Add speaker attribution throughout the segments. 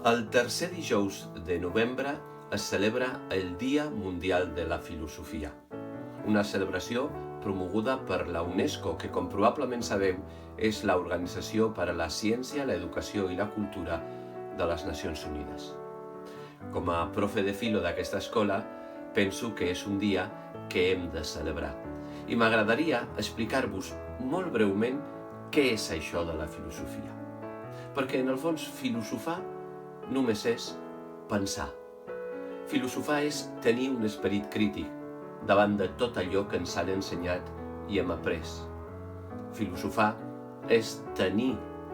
Speaker 1: El tercer dijous de novembre es celebra el Dia Mundial de la Filosofia, una celebració promoguda per la UNESCO, que com probablement sabeu és l'Organització per a la Ciència, l'Educació i la Cultura de les Nacions Unides. Com a profe de filo d'aquesta escola, penso que és un dia que hem de celebrar. I m'agradaria explicar-vos molt breument què és això de la filosofia. Perquè en el fons filosofar només és pensar. Filosofar és tenir un esperit crític davant de tot allò que ens han ensenyat i hem après. Filosofar és tenir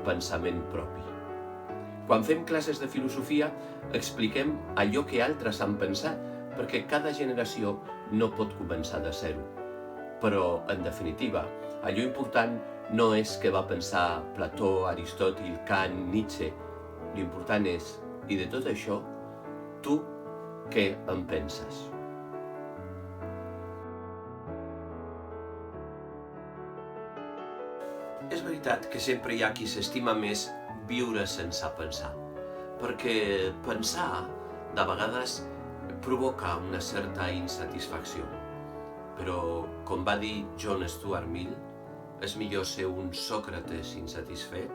Speaker 1: pensament propi. Quan fem classes de filosofia, expliquem allò que altres han pensat, perquè cada generació no pot començar de zero. Però, en definitiva, allò important no és què va pensar Plató, Aristòtil, Kant, Nietzsche. L'important és, i de tot això, tu què en penses? És veritat que sempre hi ha qui s'estima més viure sense pensar, perquè pensar de vegades provoca una certa insatisfacció. Però, com va dir John Stuart Mill, és millor ser un Sòcrates insatisfet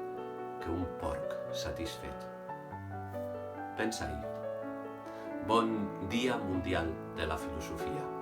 Speaker 1: que un porc satisfet. Pensa-hi. Bon Dia Mundial de la Filosofia.